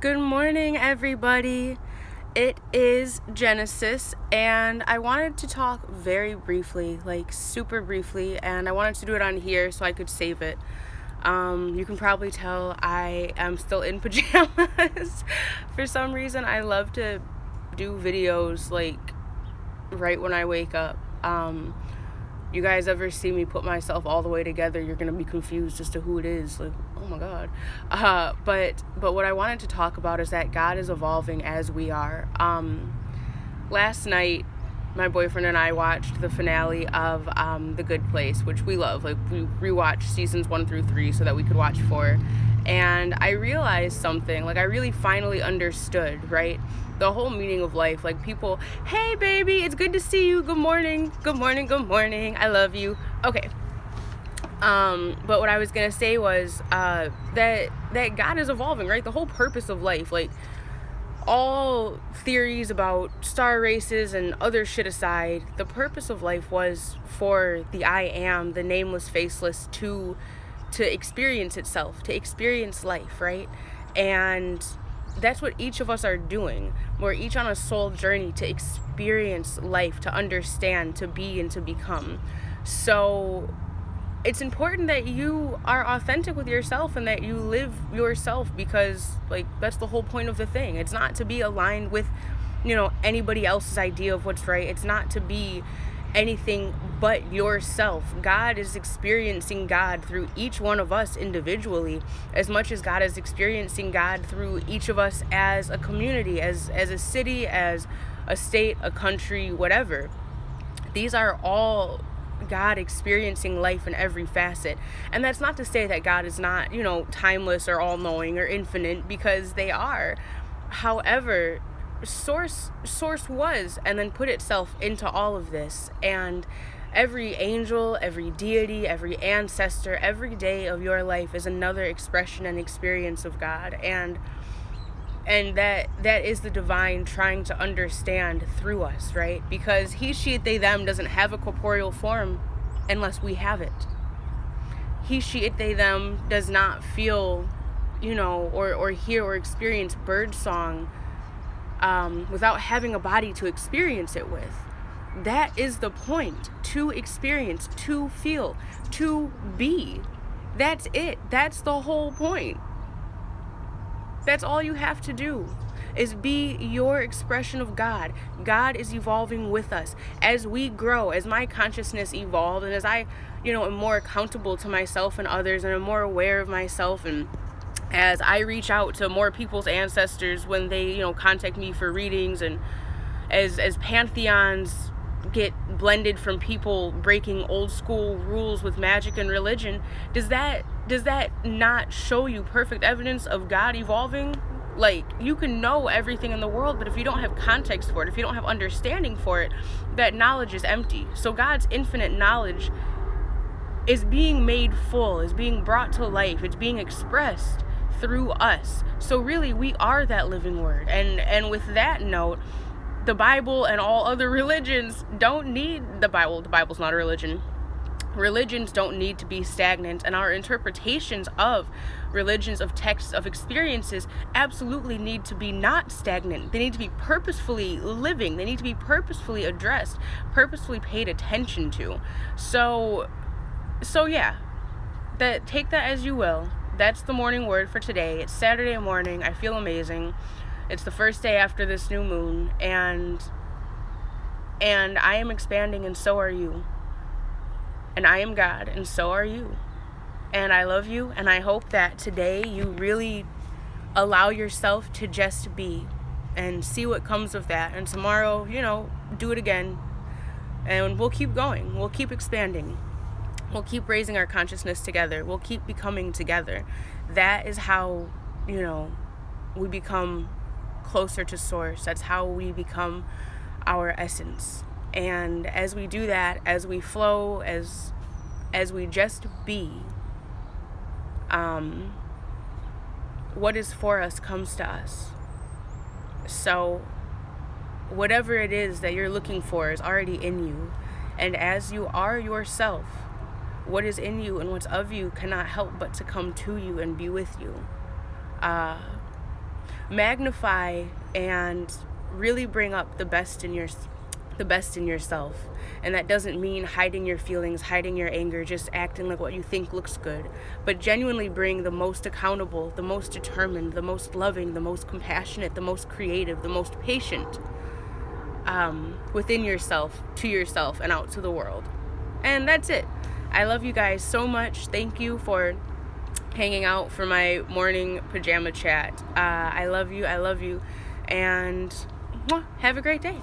Good morning, everybody. It is Genesis, and I wanted to talk very briefly, like super briefly, and I wanted to do it on here so I could save it. You can probably tell I am still in pajamas. For some reason, I love to do videos like right when I wake up. You guys ever see me put myself all the way together, you're gonna be confused as to who it is. Like, oh my god. But what I wanted to talk about is that God is evolving as we are. Last night, my boyfriend and I watched the finale of The Good Place, which we love. Like, we rewatched seasons 1 through 3 so that we could watch 4. And I realized something. Like, I really finally understood, right? The whole meaning of life. Like, people, hey baby, it's good to see you. Good morning. Good morning. Good morning. I love you. Okay. But what I was gonna say was that God is evolving, right? The whole purpose of life, like all theories about star races and other shit aside, the purpose of life was for the I am, the nameless, faceless, to experience itself, to experience life, right? And that's what each of us are doing. We're each on a soul journey to experience life, to understand, to be, and to become. So it's important that you are authentic with yourself and that you live yourself, because like that's the whole point of the thing. It's not to be aligned with, anybody else's idea of what's right. It's not to be anything but yourself. God is experiencing God through each one of us individually, as much as God is experiencing God through each of us as a community, as a city, as a state, a country, whatever. These are all God experiencing life in every facet. And that's not to say that God is not, timeless or all-knowing or infinite, because they are. However, source was and then put itself into all of this, and every angel, every deity, every ancestor, every day of your life is another expression and experience of God, and that is the divine trying to understand through us, right? Because he, she, they, them doesn't have a corporeal form unless we have it. He, she, it, they, them does not feel, or hear or experience bird song without having a body to experience it with. That is the point. To experience, to feel, to be. That's it. That's the whole point. That's all you have to do, is be your expression of God. God is evolving with us. As we grow, as my consciousness evolves, and as I, am more accountable to myself and others, and I'm more aware of myself, and as I reach out to more people's ancestors when they, contact me for readings, and as pantheons get blended from people breaking old school rules with magic and religion, does that not show you perfect evidence of God evolving? Like, you can know everything in the world, but if you don't have context for it, if you don't have understanding for it, that knowledge is empty. So God's infinite knowledge is being made full, is being brought to life, it's being expressed through us. So really, we are that living word. And with that note, the Bible and all other religions don't need the Bible. The Bible's not a religion. Religions don't need to be stagnant, and our interpretations of religions, of texts, of experiences absolutely need to be not stagnant. They need to be purposefully living. They need to be purposefully addressed, purposefully paid attention to. So yeah, take that as you will. That's the morning word for today. It's Saturday morning. I feel amazing. It's the first day after this new moon, and I am expanding, and so are you. And I am God, and so are you. And I love you, and I hope that today you really allow yourself to just be and see what comes of that. And tomorrow, do it again. And we'll keep going. We'll keep expanding. We'll keep raising our consciousness together. We'll keep becoming together. That is how, we become closer to source. That's how we become our essence. And as we do that, as we flow, as we just be, what is for us comes to us. So whatever it is that you're looking for is already in you. And as you are yourself, what is in you and what's of you cannot help but to come to you and be with you. magnify and really bring up the best in yourself. And that doesn't mean hiding your feelings, hiding your anger, just acting like what you think looks good, but genuinely bring the most accountable, the most determined, the most loving, the most compassionate, the most creative, the most patient within yourself, to yourself, and out to the world. And that's it. I love you guys so much. Thank you for hanging out for my morning pajama chat. I love you, and have a great day.